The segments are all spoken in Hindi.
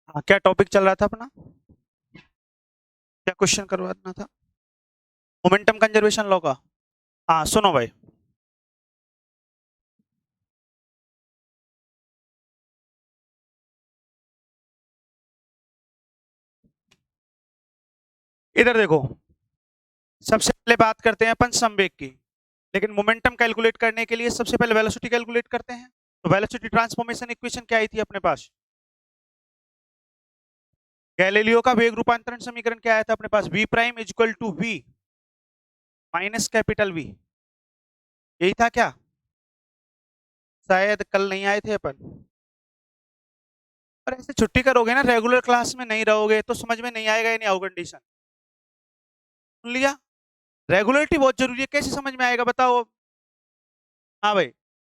हाँ, क्या टॉपिक चल रहा था अपना? क्या क्वेश्चन करवाना था? मोमेंटम कंजर्वेशन लॉ का। हाँ, सुनो भाई। इधर देखो। सबसे पहले बात करते हैं अपन संवेग की। लेकिन मोमेंटम कैलकुलेट करने के लिए सबसे पहले वेलोसिटी कैलकुलेट करते हैं। तो वेलोसिटी ट्रांसफॉर्मेशन इक्वेशन क्या आई थी अपने पास? गैलीलियो का वेग रूपांतरण समीकरण क्या आया था अपने पास? V prime is equal to V minus capital V. यही था क्या? शायद कल नहीं आए थे अपन। पर ऐसे छुट्टी करोगे ना, रेगुलर क्लास में नहीं रहोगे तो समझ में नहीं आएगा, ये नहीं आओ कंडीशन। सुन लिया? रेगुलरिटी बहुत जरूरी है, कैसे समझ में आएगा बताओ? हाँ भाई।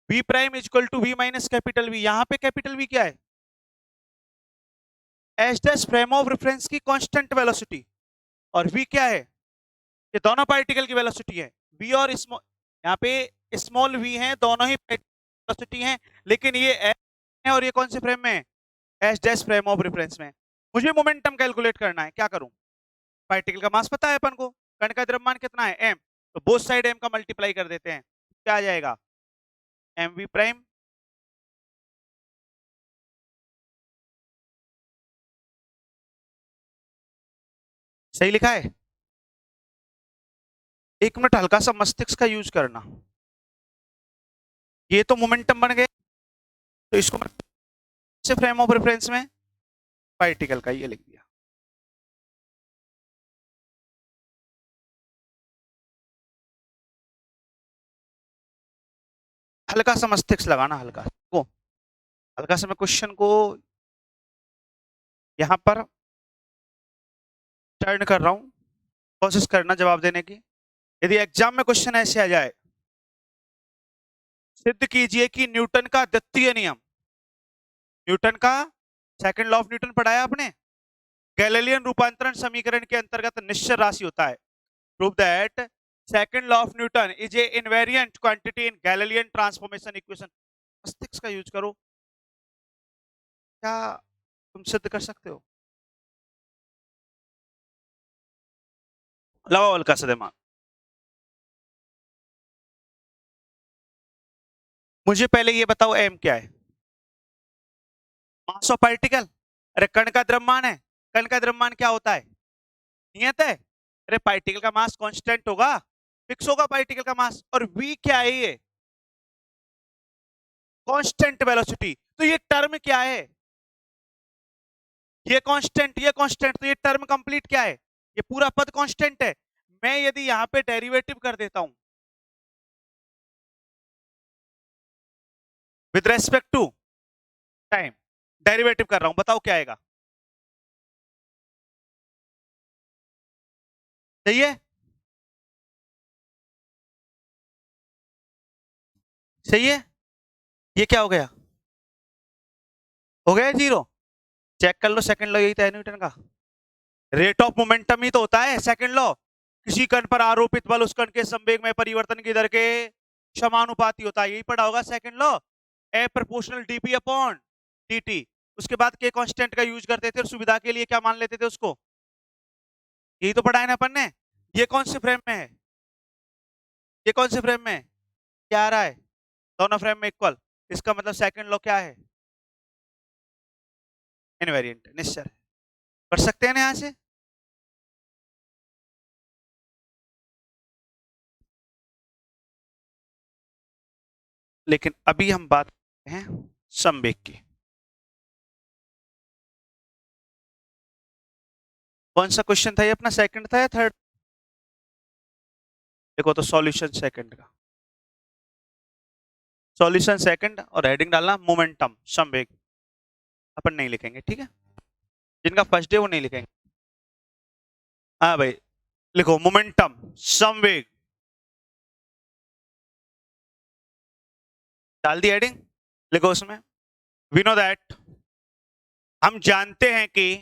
V prime is equal to V minus capital V. यहां पे कैपिटल वी क्या है? H dash frame of reference की कांस्टेंट वेलोसिटी। और वी क्या है? ये दोनों पार्टिकल की वेलोसिटी है। वी और स्मॉल, यहाँ पे स्मॉल वी है, दोनों ही वेलोसिटी है। लेकिन ये एच है और ये कौन से फ्रेम में है? H dash frame of reference में। मुझे मोमेंटम कैलकुलेट करना है, क्या करूं? पार्टिकल का मास पता है अपन को, कण का द्रव्यमान कितना है? एम। तो बोथ साइड एम का मल्टीप्लाई कर देते हैं, क्या आ जाएगा? M V prime. सही लिखा है? एक मिनट, हल्का सा मस्तिष्क का यूज करना। ये तो मोमेंटम बन गए, तो इसको से फ्रेम ऑफ रेफरेंस में पार्टिकल का ये लिख दिया। हल्का सा मस्तिष्क लगाना, हल्का को, हल्का सा मैं क्वेश्चन को यहां पर टर्न कर रहा हूं। कोशिश करना जवाब देने की। यदि एग्जाम में क्वेश्चन ऐसे आ जाए, सिद्ध कीजिए कि न्यूटन का द्वितीय नियम, न्यूटन का सेकंड लॉ ऑफ न्यूटन पढ़ाया आपने, गैलीलियन रूपांतरण समीकरण के अंतर्गत निश्चल राशि होता है। Prove that second law of Newton is a invariant quantity in Galilean transformation equation. मस्तिष्क का यूज करो। क्या तुम सिद्ध कर सकते हो? लगाओ हल्का सा दिमाग। मुझे पहले ये बताओ, एम क्या है? Mass of particle. अरे कण का द्रव्यमान है। कण का द्रव्यमान क्या होता है? नियत है। अरे पार्टिकल का मास कांस्टेंट होगा, फिक्स होगा पार्टिकल का मास। और वी क्या है? ये कांस्टेंट वेलोसिटी। तो ये टर्म क्या है? ये कांस्टेंट, ये कांस्टेंट, तो ये टर्म कंप्लीट क्या है? ये पूरा पद कांस्टेंट है। मैं यदि यहां पे डेरिवेटिव कर देता हूं with respect to time, derivative कर रहा हूं, बताओ क्या आएगा? सही है? सही है? ये क्या हो गया? हो गया जीरो। चेक कर लो, सेकंड लॉ यही था न्यूटन का। रेट ऑफ मोमेंटम ही तो होता है सेकंड लॉ। किसी कण पर आरोपित बल उस कण के संवेग में परिवर्तन की दर के समानुपाती होता है, यही पढ़ा होगा सेकंड लॉ। ए प्रोपोर्शनल डीपी अपॉन डीटी। उसके बाद के कांस्टेंट का यूज करते थे और सुविधा के लिए क्या मान लेते थे उसको? यही तो पढ़ा है ना अपन ने। ये कौन से फ्रेम में है? ये कौन से फ्रेम में है? क्या आ रहा है? दोनों फ्रेम में इक्वल। इसका मतलब सेकंड लॉ क्या है? इनवेरिएंट, निश्चय। कर सकते हैं ना यहां से? लेकिन अभी हम बात करते हैं संवेग की। कौन सा क्वेश्चन था ये अपना, सेकंड था या थर्ड? देखो तो सॉल्यूशन सेकंड का, सॉल्यूशन सेकंड, और हेडिंग डालना मोमेंटम संवेग। अपन नहीं लिखेंगे, ठीक है? जिनका फर्स्ट डे वो नहीं लिखेंगे। हाँ भाई, लिखो मोमेंटम संवेग। डाल दी हेडिंग, लिखो उसमें वी नो दैट, हम जानते हैं कि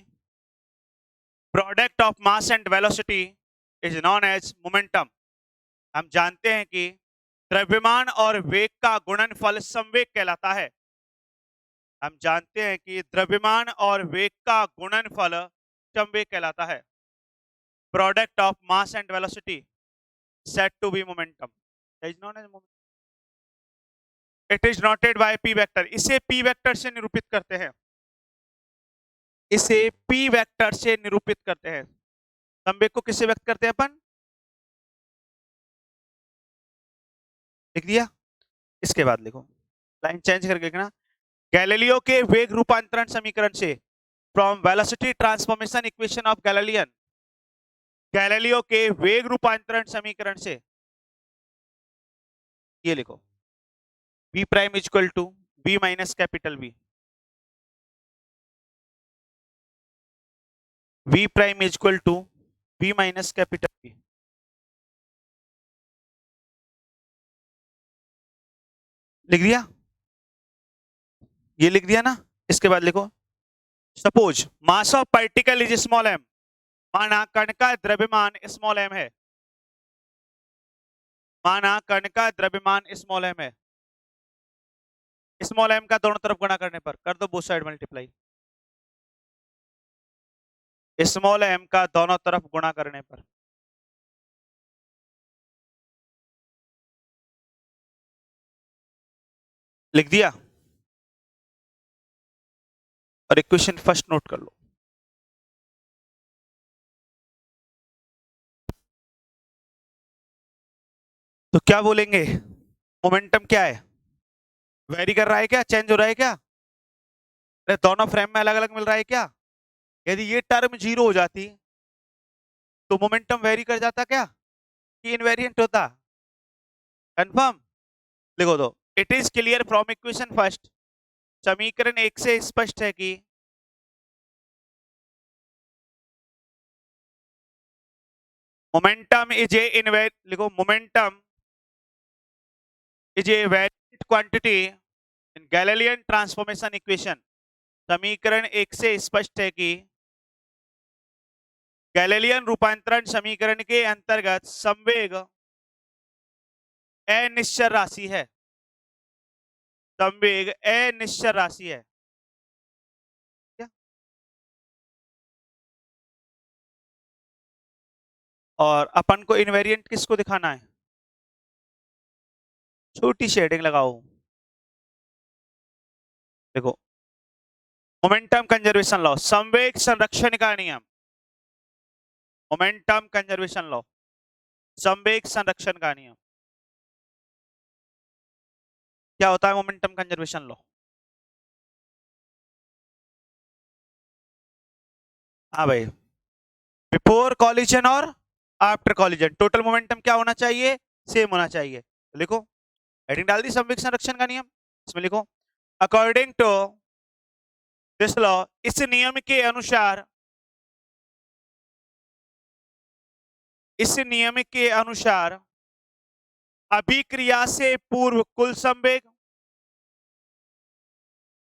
product of mass and velocity is known as momentum. हम जानते हैं कि द्रव्यमान और वेग का गुणनफल संवेग कहलाता है। हम जानते हैं कि द्रव्यमान और वेग का गुणनफल संवेग कहलाता है। Product of mass and velocity said to be momentum is known as momentum. It is noted by P vector. इसे पी वेक्टर से निरूपित करते हैं। इसे पी वेक्टर से निरूपित करते हैं। संवेग को किससे व्यक्त करते हैं अपन? लिख दिया। इसके बाद लिखो, लाइन चेंज करके लिखना। गैलीलियो के वेग रूपांतरण समीकरण से, from velocity transformation equation of Galilean, Galileo के वेग रूपांतरण समीकरण से ये लिखो, v prime equal to v minus capital V, v prime equal to v minus capital V। लिख दिया? ये लिख दिया ना। इसके बाद लिखो, suppose mass of particle is small m, माना कण का द्रव्यमान स्मॉल m है, माना कण का द्रव्यमान स्मॉल m है। स्मॉल m का दोनों तरफ गुणा करने पर कर दो both side multiply. Small m का दोनों तरफ गुणा करने पर लिख दिया। और इक्वेशन फर्स्ट नोट कर लो। तो क्या बोलेंगे? मोमेंटम क्या है? वेरी कर रहा है क्या? चेंज हो रहा है क्या? अरे दोनों फ्रेम में अलग अलग मिल रहा है क्या? यदि ये टर्म जीरो हो जाती तो मोमेंटम वेरी कर जाता क्या, कि इनवेरिएंट होता? कंफर्म? लिखो दो, it is clear from equation first, समीकरण एक से स्पष्ट है कि मोमेंटम इज ए इनवेर लिखो, momentum is a variant quantity in Galilean transformation equation. समीकरण एक से स्पष्ट है कि गैलीलियन रूपांतरण समीकरण के अंतर्गत संवेग अनिश्चर राशि है। संवेग अनिश्चर राशि है क्या? और अपन को इनवेरिएंट किसको दिखाना है? छोटी शेडिंग लगाओ। देखो, मोमेंटम कंजर्वेशन लॉ, संवेग संरक्षण का नियम, मोमेंटम कंजर्वेशन लॉ, संवेग संरक्षण का नियम। क्या होता है मोमेंटम कंजर्वेशन लॉ? हाँ भाई, बिफोर कॉलिजन और आफ्टर कॉलिजन टोटल मोमेंटम क्या होना चाहिए? सेम होना चाहिए। तो लिखो, हेडिंग डाल दी, संवेग संरक्षण का नियम। इसमें लिखो, अकॉर्डिंग टू दिस लॉ, इस नियम के अनुसार, इस नियम के अनुसार अभिक्रिया से पूर्व कुल संवेग,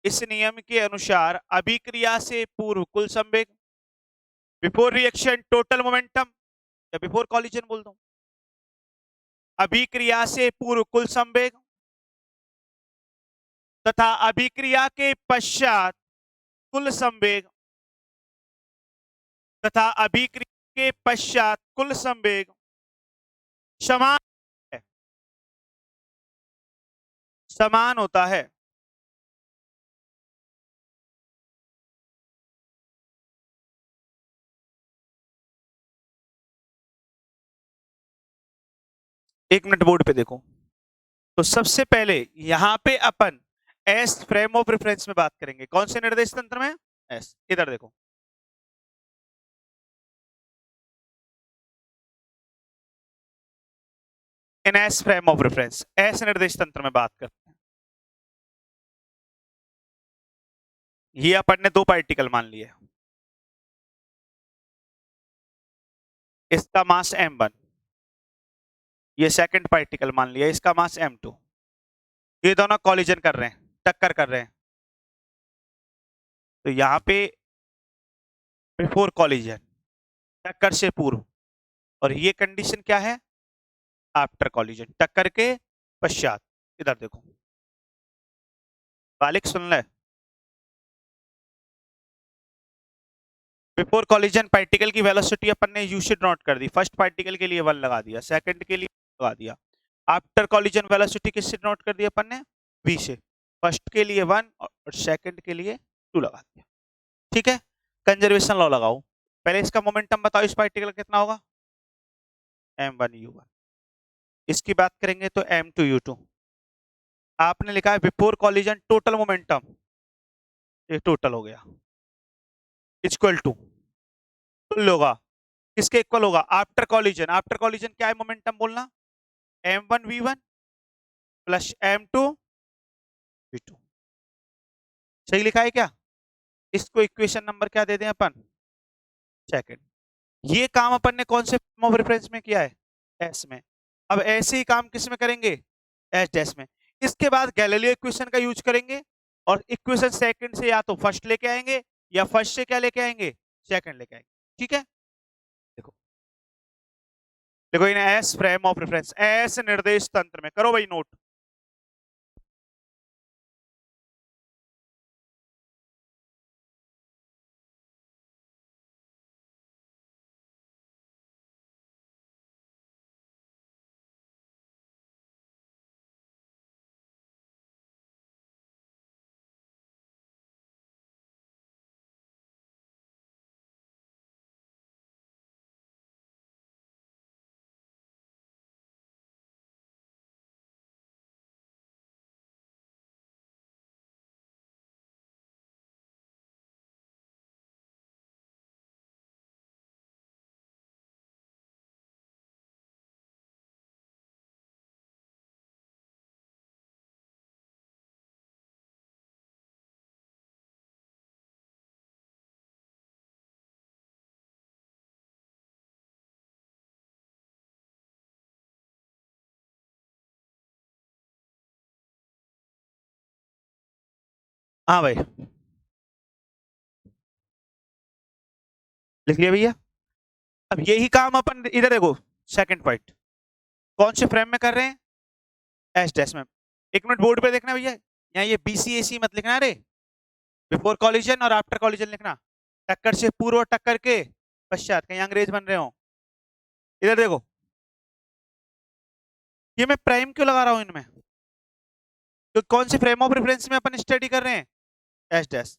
इस नियम के अनुसार अभिक्रिया से पूर्व कुल संवेग, बिफोर रिएक्शन टोटल मोमेंटम, या बिफोर कॉलिजन बोल दो, अभिक्रिया से पूर्व कुल संवेग तथा अभिक्रिया के पश्चात कुल संवेग, तथा अभिक्रिया के पश्चात कुल संवेग समान है, समान होता है। एक मिनट बोर्ड पे देखो। तो सबसे पहले यहां पे अपन एस फ्रेम ऑफ रेफरेंस में बात करेंगे। कौन से निर्देश तंत्र में? एस। इधर देखो, in S frame of reference, S निर्देश तंत्र में बात करते हैं। ये अपन ने दो पार्टिकल मान लिए, इसका मास m1, ये सेकंड पार्टिकल मान लिया, इसका मास m2। ये दोनों कॉलिजन कर रहे हैं, टक्कर कर रहे हैं। तो यहाँ पे बिफोर कॉलिजन, टक्कर से पूर्व, और ये कंडीशन क्या है? आफ्टर कॉलिजन, टक्कर के पश्चात। इधर देखो, बालिक सुन ले, बिफोर कॉलिजन पार्टिकल की वेलोसिटी अपन ने यू शुड नोट कर दी, फर्स्ट पार्टिकल के लिए 1 लगा दिया, सेकंड के लिए लगा दिया। आफ्टर कॉलिजन वेलोसिटी किससे नोट कर दी अपन ने? v से। फर्स्ट के लिए 1 और सेकंड के लिए 2 लगा दिया। ठीक है, कंजर्वेशन लॉ लगाओ। पहले इसका मोमेंटम बताओ, इस पार्टिकल का कितना होगा? m1u1। इसकी बात करेंगे तो m2u2। आपने लिखा है बिफोर कॉलिजन टोटल मोमेंटम, ये टोटल हो गया, इक्वल टू तुल्य होगा किसके इक्वल होगा? After collision. आफ्टर कॉलिजन क्या है मोमेंटम बोलना? m1v1 plus m2v2। सही लिखा है क्या? इसको इक्वेशन नंबर क्या दे दें अपन? सेकंड। ये काम अपन ने कौन से फ्रेम ऑफ रेफरेंस में किया है? एस में। अब ऐसे ही काम किस में करेंगे? एस डैश में। इसके बाद गैलीलियो इक्वेशन का यूज करेंगे और इक्वेशन सेकंड से या तो फर्स्ट लेके आएंगे या फर्स्ट से क्या लेके आएंगे? सेकंड लेके आएंगे। ठीक है, देखो देखो in S frame of reference, S निर्देश तंत्र में करो भाई नोट। हाँ भाई, लिख लिया भैया। अब यही काम अपन इधर देखो, सेकंड पॉइंट कौन से फ्रेम में कर रहे हैं? एस डैश में। एक मिनट बोर्ड पे देखना भैया, यहाँ ये बीसीएसी मत लिखना रे, बिफोर कॉलिजन और आफ्टर कॉलिजन लिखना। टक्कर से पूर्व, टक्कर के पश्चात, कहीं अंग्रेज बन रहे हो। इधर देखो, ये मैं प्राइम क्यों लगा रहा हूं इनमें? तो कौन से फ्रेम ऑफ रेफरेंस में अपन स्टडी कर रहे हैं? S dash.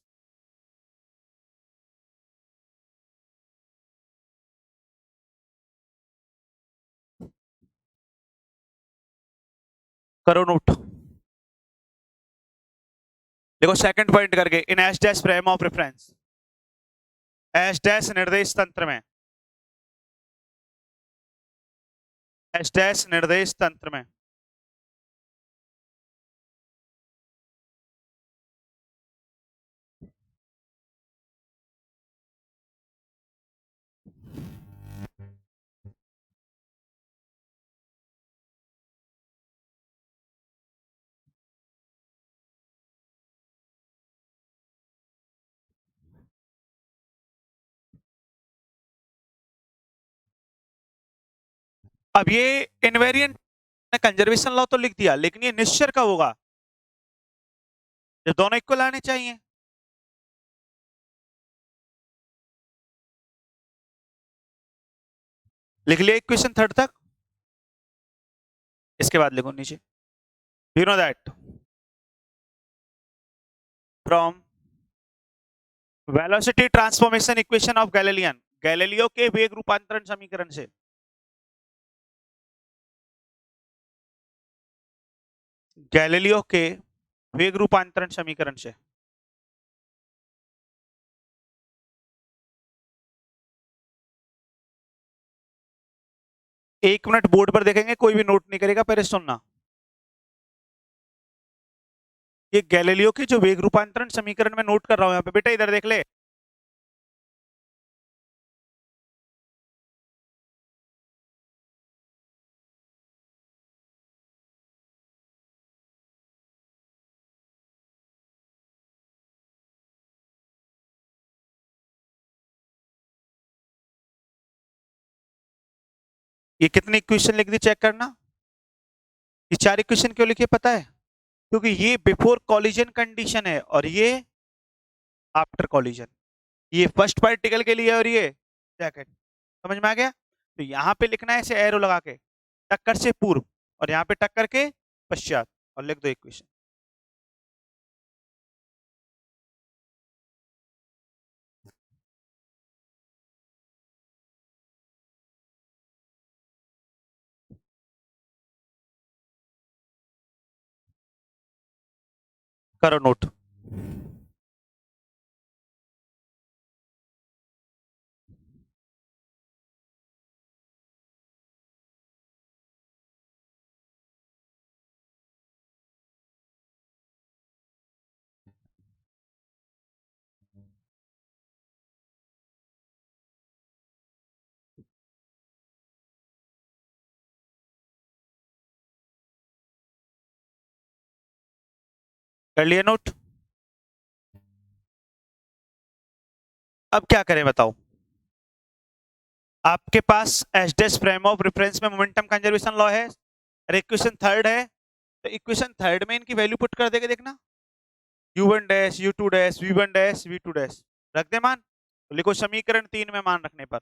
करो नोट। देखो सेकंड पॉइंट करके, in S dash frame of reference, S dash निर्देश तंत्र में, एस डैश निर्देश तंत्र में अब ये इनवेरिएंट कंजर्वेशन लॉ तो लिख दिया, लेकिन ये निश्चर कब होगा? जब दोनों इक्वल आने चाहिए। लिख लिया इक्वेशन थर्ड तक। इसके बाद लिखो नीचे, you know that from velocity transformation equation of Galilean, Galileo के वेग रूपांतरण समीकरण से, गैलीलियो के वेग रूपांतरण समीकरण से एक मिनट बोर्ड पर देखेंगे, कोई भी नोट नहीं करेगा, पहले सुनना। ये गैलीलियो के जो वेग रूपांतरण समीकरण में नोट कर रहा हूं यहाँ पे, बेटा इधर देख ले। ये कितनी इक्वेशन लिख दी चेक करना। ये 4 इक्वेशन क्यों लिखी पता है? क्योंकि ये बिफोर कॉलिजन कंडीशन है और ये आफ्टर कॉलिजन। ये फर्स्ट पार्टिकल के लिए और ये सेकंड। समझ में आ गया? तो यहाँ पे लिखना है ऐसे एरो लगा के, टक्कर से पूर्व, और यहाँ पे टक्कर के पश्चात, और लिख दो इक्वेशन। करो नोट। कर लिया नोट? अब क्या करें बताओ? आपके पास H dash frame of reference में मोमेंटम कंजर्वेशन लॉ है, और इक्वेशन थर्ड है, तो इक्वेशन थर्ड में इनकी वैल्यू पुट कर देगा, देखना u1 dash u2 dash v1 dash v2 dash रख दे मान, तो लिखो समीकरण 3 में मान रखने पर।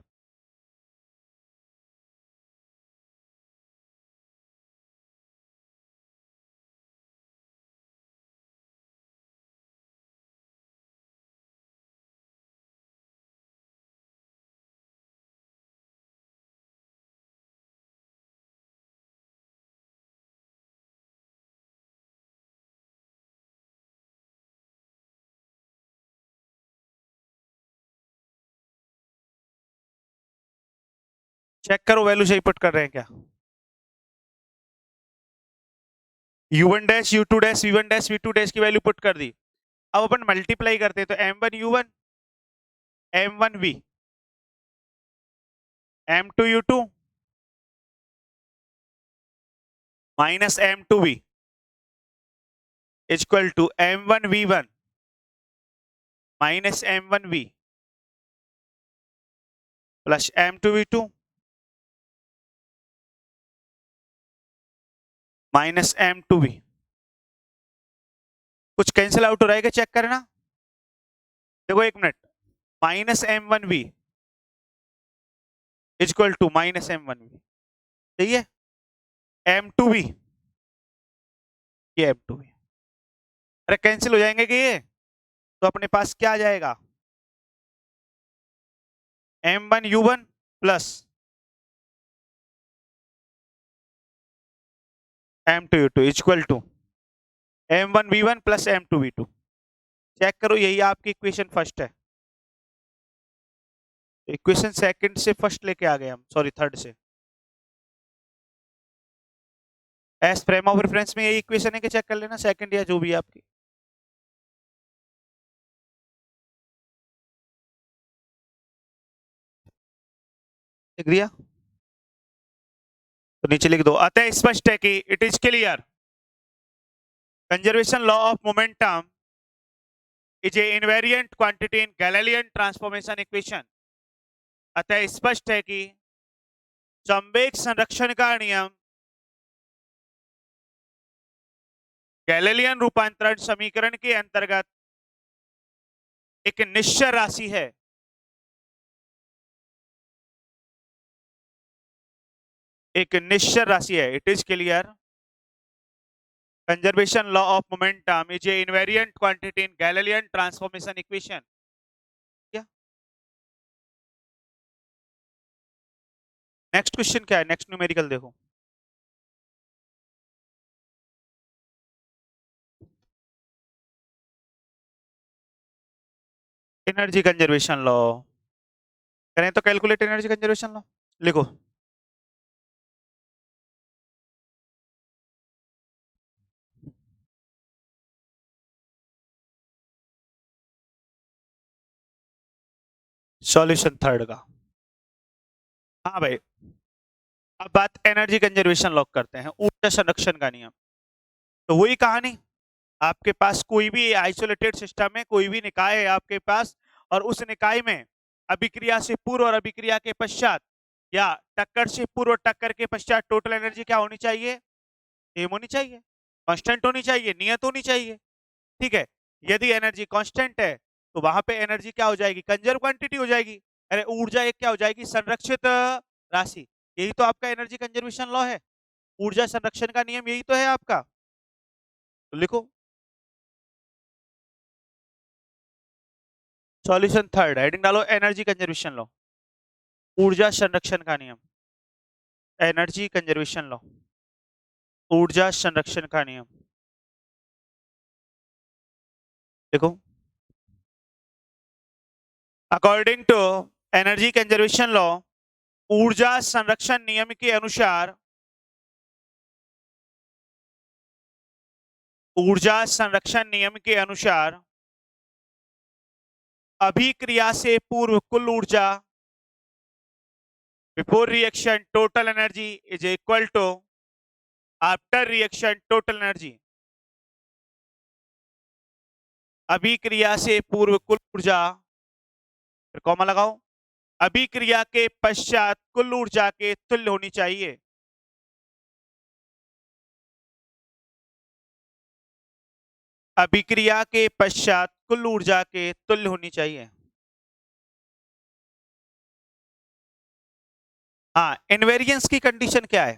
चेक करो वैल्यू सही पुट कर रहे हैं क्या? u1 dash u2 dash v1 dash v2 dash की वैल्यू पुट कर दी। अब अपन मल्टीप्लाई करते हैं, तो m1 u1 m1 v m2 u2 minus m2 v equal to m1 v1 minus m1 v plus m2 v2 minus m2 v। कुछ कैंसिल आउट हो रहा है क्या, चेक करना। देखो एक minute, minus m1v equal to minus m1v, सही है? m2v, ये m2v, अरे कैंसिल हो जाएंगे कि ये, तो अपने पास क्या आ जाएगा, m1 u1 plus m2 u2 equal to m1 v1 plus m2 v2। Check करो, यही आपकी इक्वेशन फर्स्ट है। इक्वेशन सेकंड से फर्स्ट लेके आ गए हम, सॉरी थर्ड से। एस फ्रेम ऑफ रेफरेंस में यही इक्वेशन है कि चेक कर लेना, सेकंड या जो भी है आपकी। लिख दिया? तो नीचे लिख दो, अतः स्पष्ट है कि it is clear conservation law of momentum is a invariant quantity in Galilean transformation equation. अतः स्पष्ट है कि संवेग संरक्षण का नियम गैलीलियन रूपांतरण समीकरण के अंतर्गत एक निश्चय राशि है। एक निश्चय राशि है। It is clear conservation law of momentum is a invariant quantity in Galilean transformation equation. क्या नेक्स्ट क्वेश्चन क्या है, नेक्स्ट न्यूमेरिकल देखो। एनर्जी कंजर्वेशन लॉ करें तो कैलकुलेट एनर्जी कंजर्वेशन लॉ लिखो। सॉल्यूशन थर्ड का। हाँ भाई, अब बात एनर्जी कंजर्वेशन लॉ करते हैं, ऊर्जा संरक्षण का नियम। तो वही कहानी, आपके पास कोई भी आइसोलेटेड सिस्टम है, कोई भी निकाय है आपके पास, और उस निकाय में अभिक्रिया से पूर्व और अभिक्रिया के पश्चात, या टक्कर से पूर्व और टक्कर के पश्चात टोटल एनर्जी क्या होनी चाहिए, सेम होनी चाहिए, कांस्टेंट होनी चाहिए, नियत होनी चाहिए। ठीक है, यदि एनर्जी कांस्टेंट है तो वहां पे एनर्जी क्या हो जाएगी, कंजर्व क्वांटिटी हो जाएगी। अरे ऊर्जा एक क्या हो जाएगी, संरक्षित राशि। यही तो आपका एनर्जी कंजर्वेशन लॉ है, ऊर्जा संरक्षण का नियम यही तो है आपका। तो लिखो सॉल्यूशन थर्ड, हेडिंग डालो एनर्जी कंजर्वेशन लॉ, ऊर्जा संरक्षण का नियम, एनर्जी कंजर्वेशन लॉ, ऊर्जा संरक्षण का नियम। देखो according to energy conservation law, ऊर्जा संरक्षण नियम के अनुसार ऊर्जा संरक्षण नियम के अनुसार अभिक्रिया से पूर्व कुल ऊर्जा before reaction total energy is equal to after reaction total energy. अभिक्रिया से पूर्व कुल ऊर्जा, फिर कॉमा लगाओ, अभिक्रिया के पश्चात कुल ऊर्जा के तुल्य होनी चाहिए। अभिक्रिया के पश्चात कुल ऊर्जा के तुल्य होनी चाहिए। हाँ, इनवेरियंस की कंडीशन क्या है?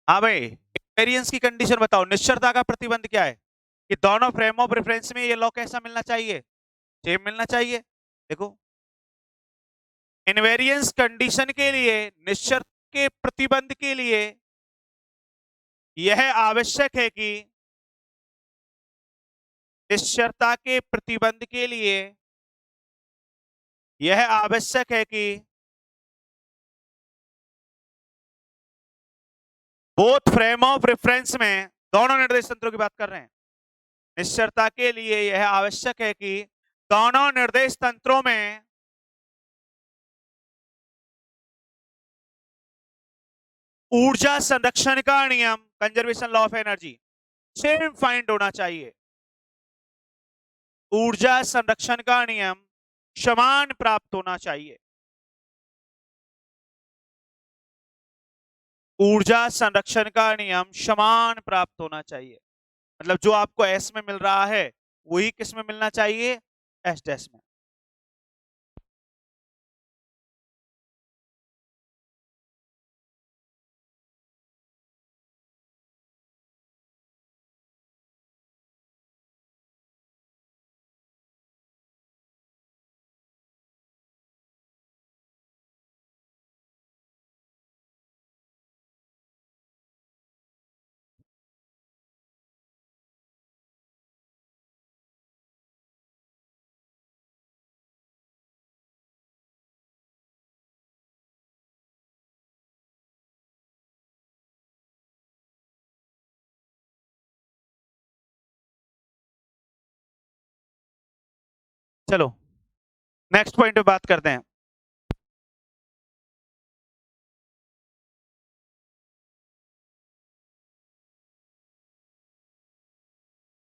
हाँ भाई, इनवेरियंस की कंडीशन बताओ। निश्चरता का प्रतिबंध क्या है कि दोनों फ्रेम ऑफ रेफरेंस में ये लॉ कैसा मिलना चाहिए, सेम मिलना चाहिए। देखो इनवेरियंस कंडीशन के लिए, निश्चर के प्रतिबंध के लिए यह आवश्यक है कि निश्चरता के प्रतिबंध के लिए यह आवश्यक है कि बोथ फ्रेम ऑफ रेफरेंस में, दोनों निर्देश तंत्रों की बात कर रहे हैं, निश्चरता के लिए यह आवश्यक है कि दोनों निर्देश तंत्रों में ऊर्जा संरक्षण का नियम, conservation law of energy, same find होना चाहिए। ऊर्जा संरक्षण का नियम समान प्राप्त होना चाहिए। ऊर्जा संरक्षण का नियम समान प्राप्त होना चाहिए, मतलब जो आपको एस में मिल रहा है वही किस में मिलना चाहिए, एस डैश में। चलो नेक्स्ट पॉइंट पे बात करते हैं।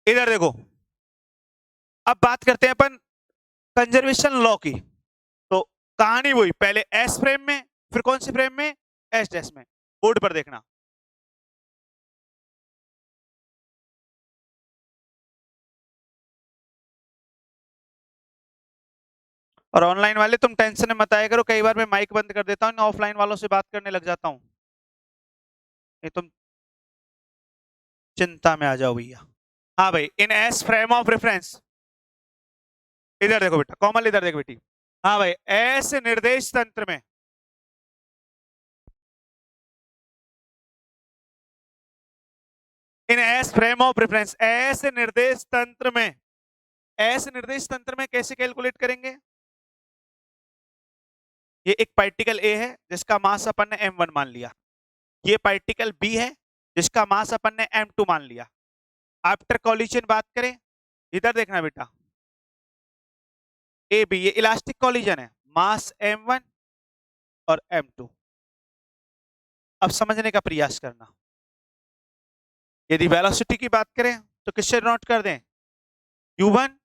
इधर देखो, अब बात करते हैं अपन कंजर्वेशन लॉ की। तो कहानी वही, पहले एस फ्रेम में, फिर कौन सी फ्रेम में, एस डैश में। बोर्ड पर देखना। और ऑनलाइन वाले तुम टेंशन मत आया करो, कई बार मैं माइक बंद कर देता हूँ, ऑफलाइन वालों से बात करने लग जाता हूँ, नहीं तुम चिंता में आ जाओ भैया। हाँ भाई, इन एस फ्रेम ऑफ रेफरेंस, इधर देखो बेटा, कॉमन इधर देखो बेटी। हाँ भाई, एस निर्देश तंत्र में in S frame of reference, S निर्देश तंत्र में, एस निर्देश तंत्र में कैसे कैलकुलेट करेंगे? ये एक पार्टिकल ए है जिसका मास अपन ने m1 मान लिया, ये पार्टिकल बी है जिसका मास अपन ने m2 मान लिया। आफ्टर कॉलिजन बात करें, इधर देखना बेटा, ए बी, ये इलास्टिक कॉलिजन है, मास m1 और m2। अब समझने का प्रयास करना। यदि वेलोसिटी की बात करें तो किससे नोट कर दें, u1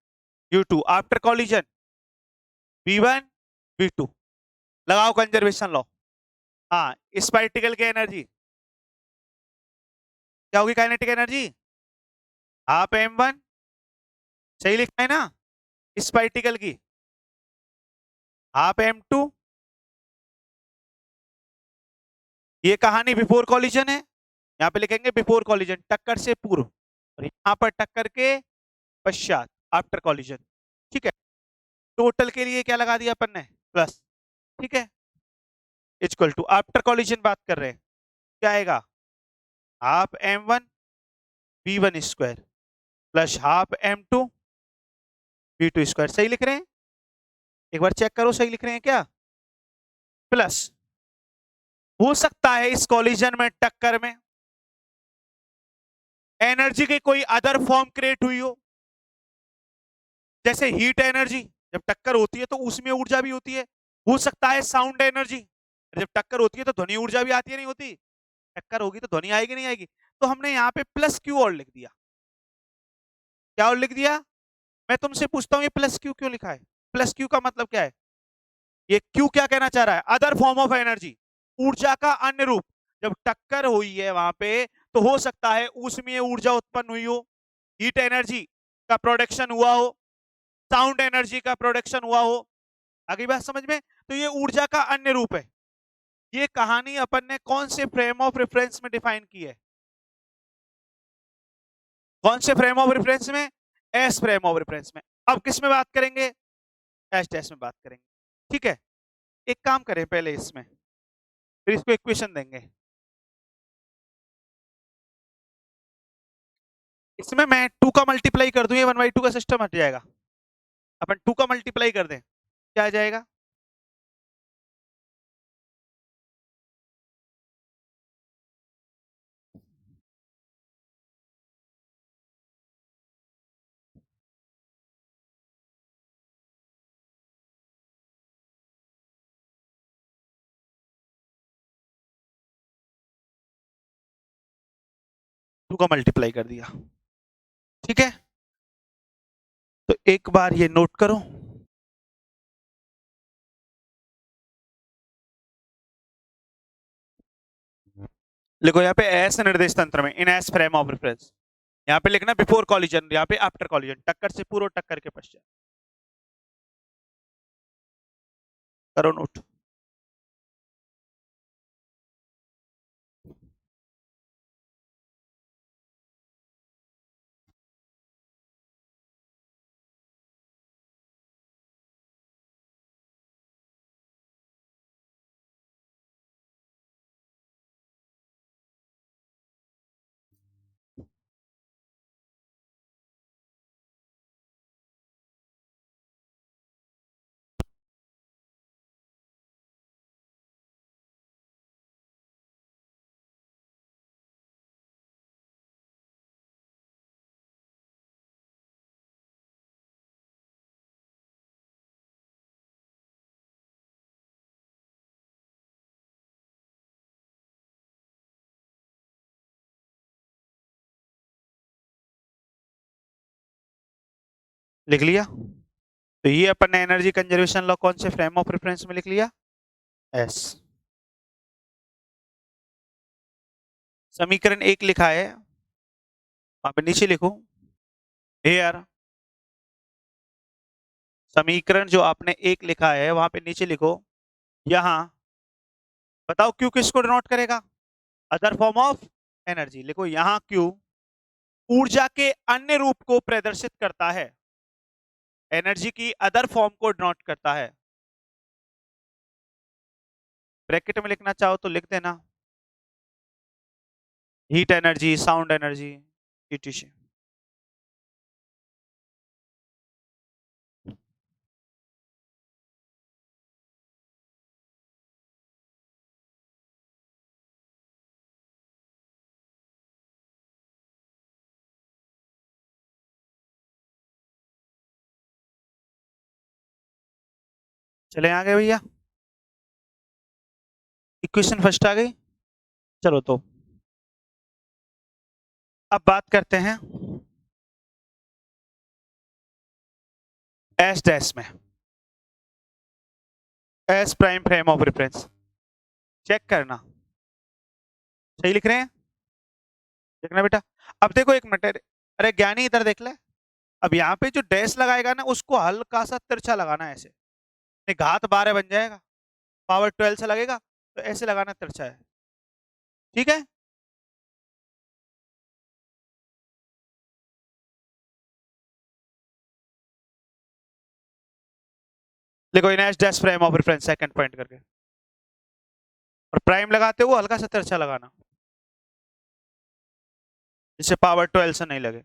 u2, after collision v1 v2। लगाओ कंजर्वेशन लॉ। हाँ, इस पार्टिकल की एनर्जी क्या होगी, काइनेटिक एनर्जी हाफ m1 सही लिखा है ना इस पार्टिकल की? हाफ m2, ये कहानी बिफोर कॉलिजन है, यहाँ पे लिखेंगे बिफोर कॉलिजन, टक्कर से पूर्व, और यहाँ पर टक्कर के पश्चात, आफ्टर कॉलिजन। ठीक है, टोटल के लिए क्या लगा दिया अपन ने, प्लस। ठीक है, इक्वल टू आफ्टर कॉलिजन बात कर रहे हैं, क्या आएगा, half m1 v1 square plus half m2 v2 square. सही लिख रहे हैं? एक बार चेक करो सही लिख रहे हैं क्या? प्लस हो सकता है इस कॉलिजन में, टक्कर में एनर्जी की कोई अदर फॉर्म क्रिएट हुई जैसे हीट एनर्जी, जब टक्कर होती है तो उसमें ऊर्जा भी होती है। हो सकता है साउंड एनर्जी, जब टक्कर होती है तो ध्वनि ऊर्जा भी आती है, नहीं होती? टक्कर होगी तो ध्वनि आएगी नहीं आएगी? तो हमने यहाँ पे प्लस क्यू और लिख दिया। क्या और लिख दिया? मैं तुमसे पूछता हूँ ये प्लस क्यू क्यों लिखा है? प्लस क्यू का मतलब क्या है? ये क्यू क्या कहना चाह रहा है? अदर फॉर्म ऑफ एनर्जी, ऊर्जा का अन्य रूप। जब टक्कर हुई है वहां पे तो हो सकता है उसमें ऊर्जा उत्पन्न हुई हो, हीट एनर्जी का प्रोडक्शन हुआ हो, साउंड एनर्जी का प्रोडक्शन हुआ हो। आगे बात समझ में? तो ये ऊर्जा का अन्य रूप है। ये कहानी अपन ने कौन से फ्रेम ऑफ रेफरेंस में डिफाइन की है? कौन से फ्रेम ऑफ रेफरेंस में? एस फ्रेम ऑफ रेफरेंस में। अब किस में बात करेंगे? एस टेस्ट में बात करेंगे। ठीक है, एक काम करें पहले इसमें, फिर इसको इक्वेशन देंगे। इसमें मैं 2 का मल्टीप्लाई कर दूं, ये 1/2 का सिस्टम हट जाएगा। अपन 2 का मल्टीप्लाई कर दें, क्या आ जाएगा? टू का मल्टीप्लाई कर दिया। ठीक है, तो एक बार ये नोट करो। देखो यहाँ पे एस निर्देश तंत्र में, in S frame of reference, यहाँ पे लिखना बिफोर कॉलिजन, यहाँ पे आफ्टर कॉलिजन, टक्कर से पूर्व, टक्कर के पश्चात। करो नोट। लिख लिया? तो ये अपन ने एनर्जी कंजर्वेशन लॉ कौन से फ्रेम ऑफ रेफरेंस में लिख लिया? एस। समीकरण 1 लिखा है, वहां पे नीचे लिखो हेयर। समीकरण जो आपने 1 लिखा है वहां पे नीचे लिखो, यहां बताओ क्यू किसको डिनोट करेगा? Other form of energy. लिखो यहां क्यू ऊर्जा के अन्य रूप को प्रदर्शित करता है, एनर्जी की अदर फॉर्म को डिनोट करता है। ब्रैकेट में लिखना चाहो तो लिख देना, heat energy, sound energy, etc। चले आगे भैया, इक्वेशन फर्स्ट आ गई। चलो तो अब बात करते हैं एस डैश में, S prime frame of reference. Check करना सही लिख रहे हैं, देखना बेटा। अब देखो एक मिनट, अरे ज्ञानी इधर देख ले, अब यहाँ पे जो डैश लगाएगा ना उसको हल्का सा तिरछा लगाना है ऐसे, नहीं घात 12 बन जाएगा, पावर 12 से लगेगा तो ऐसे लगाना तिरछा है, ठीक है। देखो इन H dash prime of reference second point करके, और प्राइम लगाते हुए हल्का सा तिरछा लगाना, जिससे पावर 12 से नहीं लगे।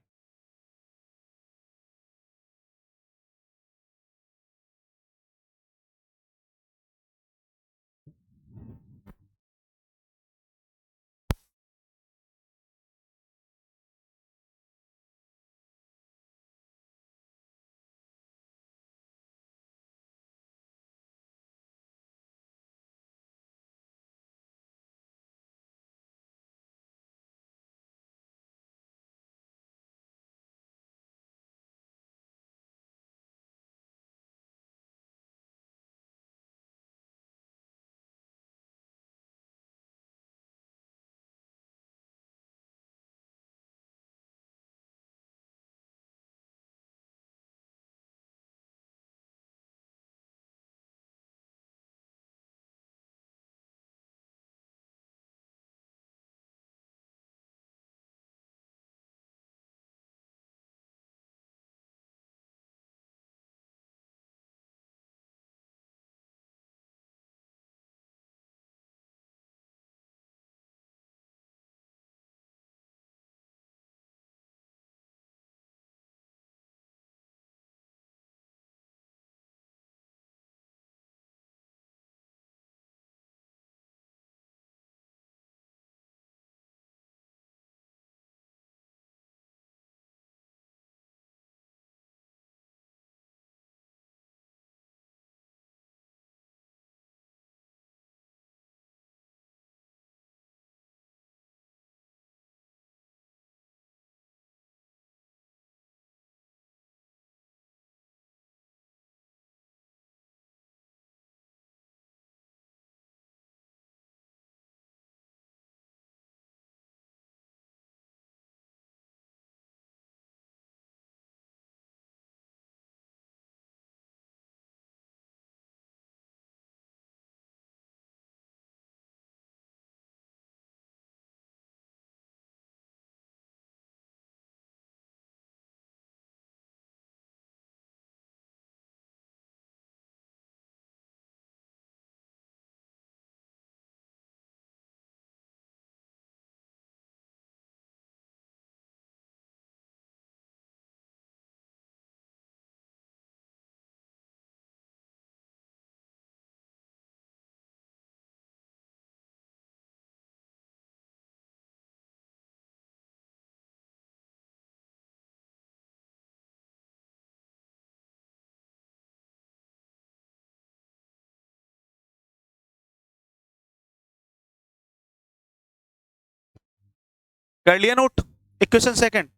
कर लिया नोट इक्वेशन सेकंड।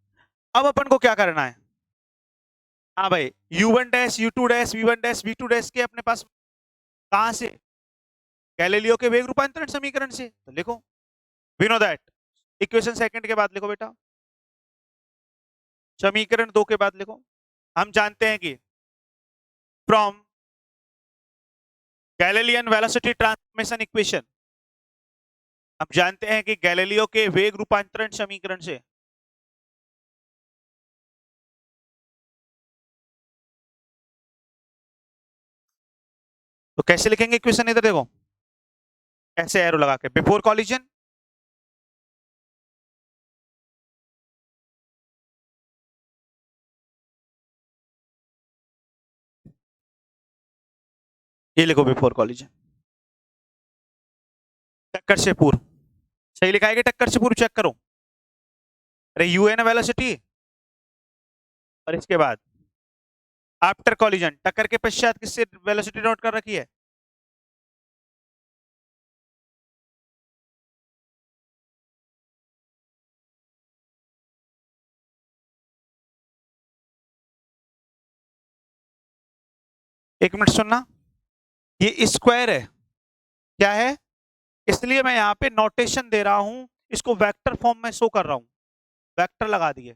अब अपन को क्या करना है, हाँ भाई u1 dash u2 dash v1 dash v2 dash के अपने पास कहां से, गैलीलियो के वेग रूपांतरण समीकरण से, तो लिखो we know that, equation second के बाद लिखो बेटा, समीकरण 2 के बाद लिखो, हम जानते हैं कि from Galilean velocity transformation equation, हम जानते हैं कि गैलीलियो के वेग रूपांतरण समीकरण से तो कैसे लिखेंगे इक्वेशन, इधर देखो ऐसे एरो लगा के, बिफोर कॉलिजन ये लिखो, बिफोर कॉलिजन टक्कर से पूर्व, सही लिखा है कि टक्कर से पूर्व, चेक करो, अरे यू है ना वेलोसिटी, और इसके बाद आफ्टर कॉलिजन टक्कर के पश्चात किससे वेलोसिटी नोट कर रखी है, एक मिनट सुनना, ये स्क्वायर है, क्या है, इसलिए मैं यहाँ पे नोटेशन दे रहा हूं, इसको वेक्टर फॉर्म में शो कर रहा हूं, वेक्टर लगा दिए,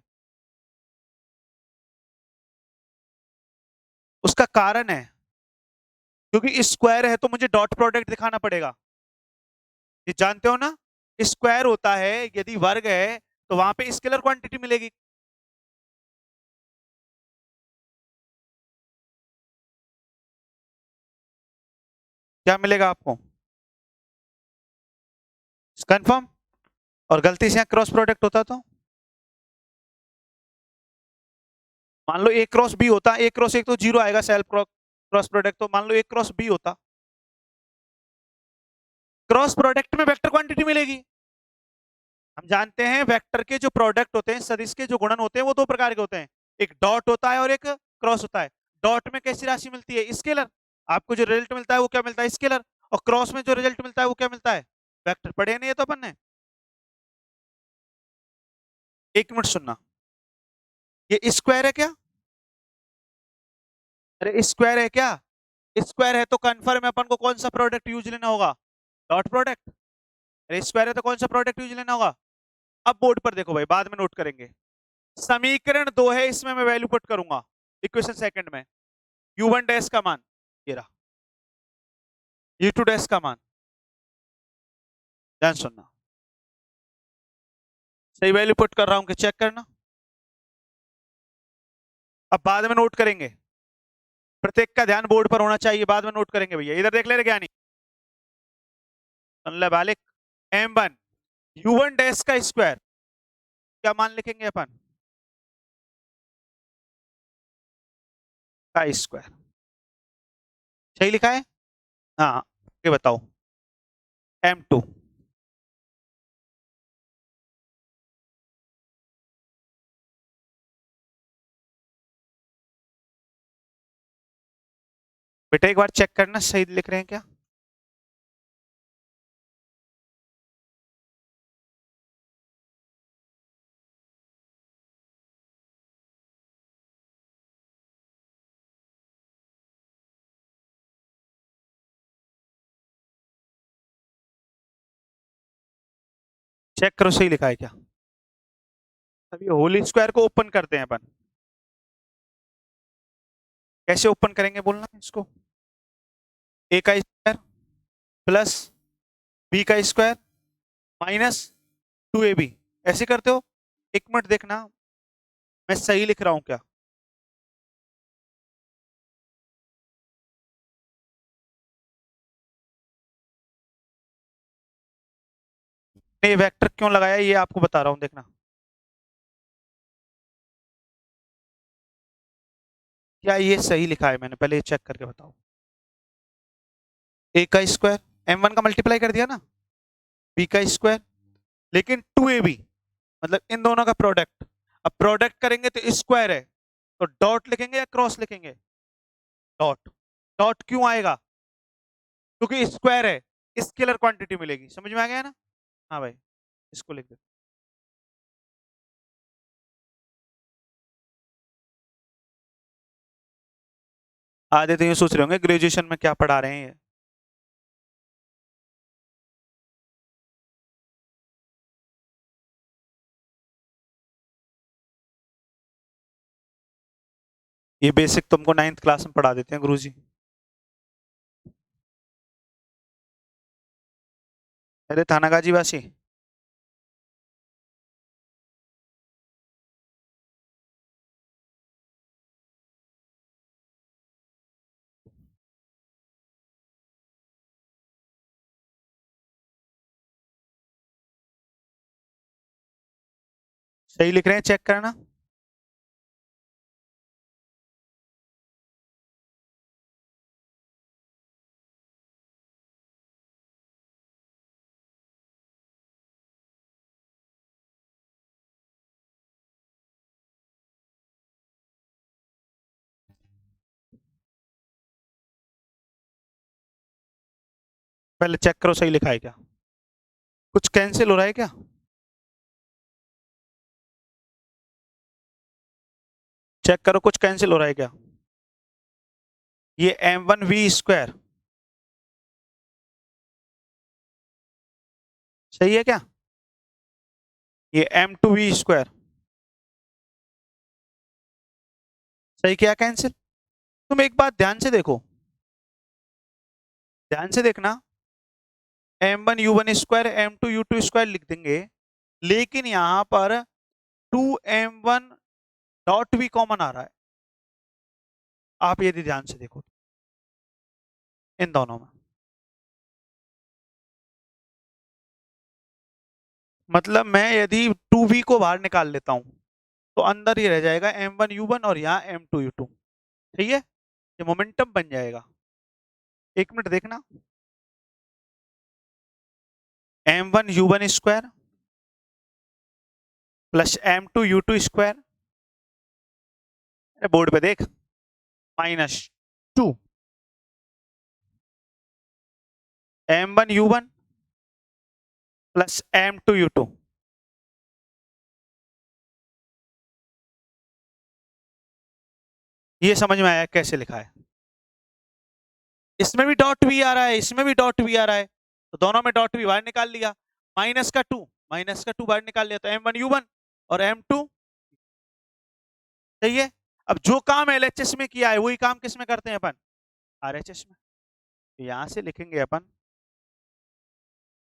उसका कारण है क्योंकि स्क्वायर है तो मुझे डॉट प्रोडक्ट दिखाना पड़ेगा। ये जानते हो ना, स्क्वायर होता है यदि वर्ग है तो वहां पे स्केलर क्वांटिटी मिलेगी। क्या मिलेगा आपको? कंफर्म। और गलती से यहाँ क्रॉस प्रोडक्ट होता तो मान लो ए क्रॉस बी होता, ए क्रॉस एक तो जीरो आएगा, सेल्फ क्रॉस प्रोडक्ट, तो मान लो ए क्रॉस बी होता, क्रॉस प्रोडक्ट में वेक्टर क्वांटिटी मिलेगी। हम जानते हैं वेक्टर के जो प्रोडक्ट होते हैं, सदिश के जो गुणन होते हैं वो दो प्रकार के होते हैं, एक डॉट होता है और एक क्रॉस होता है। डॉट में कैसी राशि मिलती है? स्केलर। आपको जो रिजल्ट मिलता है वो क्या मिलता है? स्केलर। और क्रॉस में जो रिजल्ट मिलता है वो क्या मिलता है? वेक्टर। पढ़े नहीं है तो अपन ने? एक मिनट सुनना, ये स्क्वायर है क्या? अरे स्क्वायर है क्या? स्क्वायर है तो कन्फर्म है अपन को कौन सा प्रोडक्ट यूज लेना होगा? Dot product. अरे स्क्वायर है तो कौन सा प्रोडक्ट यूज लेना होगा? अब बोर्ड पर देखो भाई, बाद में नोट करेंगे। समीकरण 2 है, इसमें मैं वैल्यू पुट करूंगा इक्वेशन सेकंड में। u1 डैश का मान ये रहा, u2 डैश का मान, ध्यान सुनना, सही वैल्यू पुट कर रहा हूं कि चेक करना। अब बाद में नोट करेंगे, प्रत्येक का ध्यान बोर्ड पर होना चाहिए, बाद में नोट करेंगे भैया। इधर देख ले रे ज्ञानी, सुन ले बालिक। m1 u1 डैश का स्क्वायर, क्या मान लिखेंगे अपन? का स्क्वायर। सही लिखा है? हाँ, ये बताओ m2। बेटा एक बार चेक करना सही लिख रहे हैं क्या? चेक करो सही लिखा है क्या। अभी होली स्क्वायर को ओपन करते हैं अपन। कैसे ओपन करेंगे बोलना इसको? ए का स्क्वायर प्लस बी का स्क्वायर माइनस 2ab, ऐसे करते हो? एक मिनट देखना मैं सही लिख रहा हूं क्या। ये वेक्टर क्यों लगाया ये आपको बता रहा हूं, देखना। क्या ये सही लिखा है मैंने? पहले ये चेक करके बताओ। ए का स्क्वायर, m1 का मल्टीप्लाई कर दिया ना, बी का स्क्वायर, लेकिन 2ab मतलब इन दोनों का प्रोडक्ट। अब प्रोडक्ट करेंगे तो स्क्वायर है, तो डॉट लिखेंगे या क्रॉस लिखेंगे? डॉट। डॉट क्यों आएगा? क्योंकि स्क्वायर है, स्केलर क्वांटिटी मिलेगी। समझ में आ गया ना? हाँ भाई, इसको लिख दो। आधे तो ये सोच रहे होंगे ग्रेजुएशन में क्या पढ़ा रहे हैं ये। ये बेसिक तुमको 9th क्लास में पढ़ा देते हैं गुरुजी। अरे थानागाजी वासी, सही लिख रहे हैं, चेक करना। पहले चेक करो सही लिखा है क्या। कुछ कैंसिल हो रहा है क्या? चेक करो कुछ कैंसिल हो रहा है क्या। ये m1v स्क्वायर सही है क्या? ये m2v स्क्वायर सही, क्या कैंसिल? तुम एक बात ध्यान से देखो, ध्यान से देखना, m1u1 स्क्वायर m2u2 स्क्वायर लिख देंगे, लेकिन यहां पर 2m1 डॉट भी कॉमन आ रहा है। आप यदि ध्यान से देखो इन दोनों में, मतलब मैं यदि 2v को बाहर निकाल लेता हूं तो अंदर ही रह जाएगा m1u1 और यहाँ m2u2। ठीक है, ये मोमेंटम बन जाएगा। एक मिनट देखना, m1u1 square plus m2u2 square, board पे देख, -2 m1u1 प्लस m2u2। ये समझ में आया कैसे लिखा है? इसमें भी डॉट भी आ रहा है, इसमें भी डॉट भी आ रहा है, तो दोनों में डॉट भी बाहर निकाल लिया, -2 बाहर निकाल लिया तो m1u1 और m2। सही है। अब जो काम एलएचएस में किया है वही काम किस में करते हैं अपन? आरएचएस में। तो यहां से लिखेंगे अपन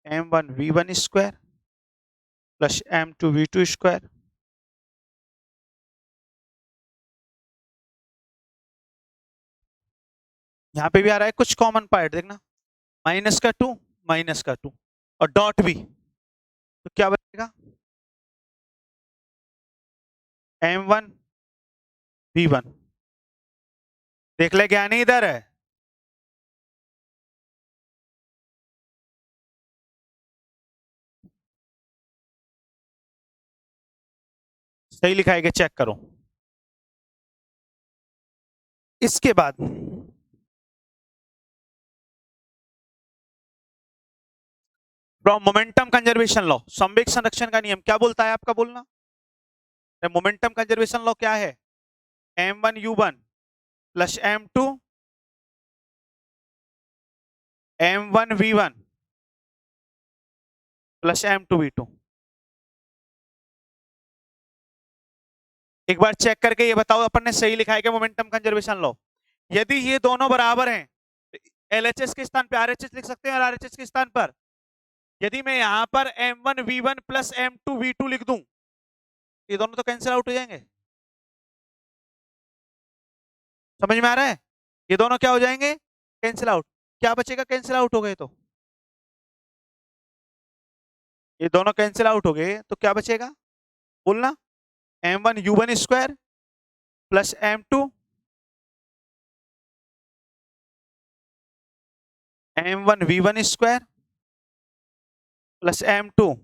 m1v1 square plus m2v2 square, यहाँ पे भी आ रहा है कुछ कॉमन पार्ट, देखना, -2 और डॉट भी, तो क्या बनेगा? m1v1। देख ले ज्ञानी इधर है, सही लिखा है कि चेक करो। इसके बाद फ्रॉम मोमेंटम कंजर्वेशन लॉ, संवेग संरक्षण का नियम क्या बोलता है आपका बोलना? मोमेंटम कंजर्वेशन लॉ क्या है? m1u1 plus m1v1 plus m2v2। एक बार चेक करके ये बताओ अपन ने सही लिखा है क्या मोमेंटम कंजर्वेशन लॉ? यदि ये दोनों बराबर हैं, एलएचएस के स्थान पे आरएचएस लिख सकते हैं और आरएचएस के स्थान पर यदि मैं यहां पर m1v1 प्लस m2v2 लिख दूं, ये दोनों तो कैंसिल आउट हो जाएंगे। समझ में आ रहा है? ये दोनों क्या हो जाएंगे? Cancel out. क्या बचेगा कैंसिल आउट हो गए तो? ये दोनों कैंसिल आउट हो गए तो क्या बचेगा बोलना? m1u1 square plus m1v1 square plus m2।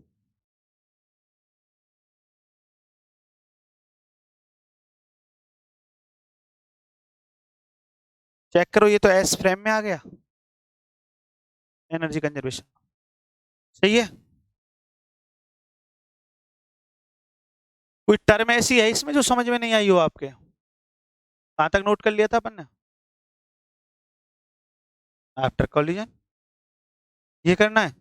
Check करो, ये तो एस फ्रेम में आ गया एनर्जी कंजर्वेशन। सही है। कोई टर्म ऐसी है इसमें जो समझ में नहीं आई हो आपके? कहां तक नोट कर लिया था अपन ने? आफ्टर कॉलिजन, ये करना है।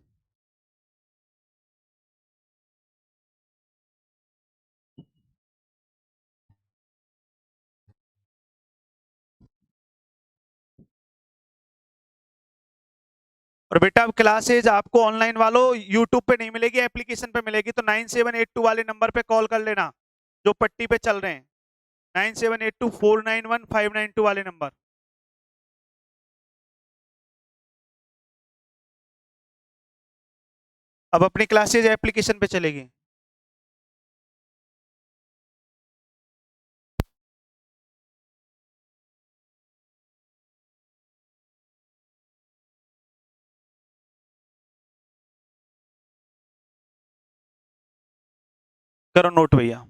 और बेटा अब क्लासेज आपको ऑनलाइन वालों यूट्यूब पे नहीं मिलेगी, एप्लीकेशन पे मिलेगी, तो 9782 वाले नंबर पे कॉल कर लेना जो पट्टी पे चल रहे हैं, 9782491592 वाले नंबर। अब अपनी क्लासेज एप्लीकेशन पे चलेगी। करो नोट भैया।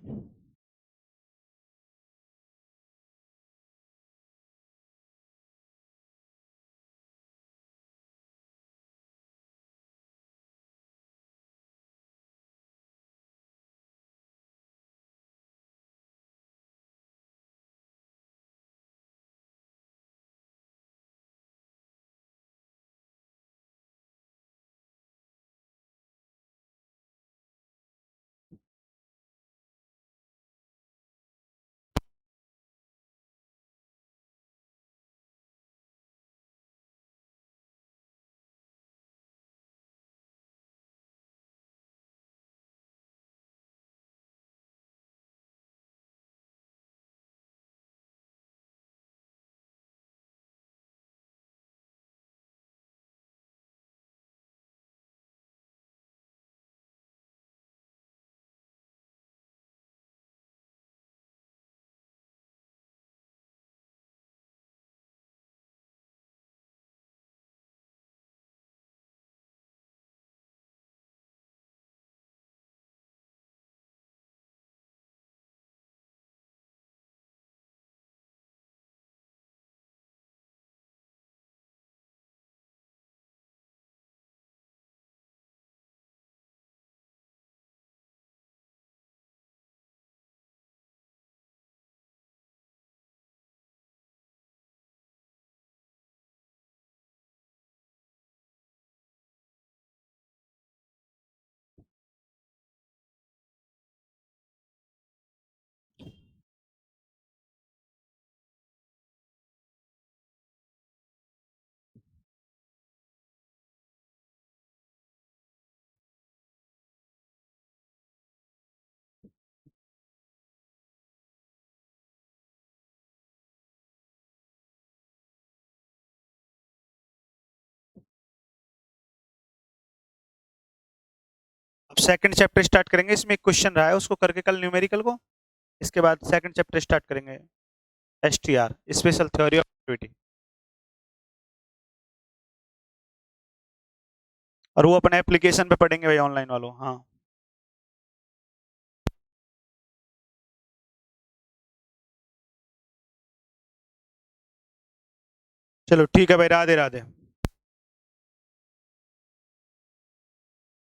सेकंड चैप्टर स्टार्ट करेंगे। इसमें एक क्वेश्चन रहा है, उसको करके कल न्यूमेरिकल को, इसके बाद सेकंड चैप्टर स्टार्ट करेंगे, STR, special theory of relativity. और वो अपने एप्लीकेशन पे पढ़ेंगे भाई, ऑनलाइन वालों। हाँ चलो ठीक है भाई, राधे राधे।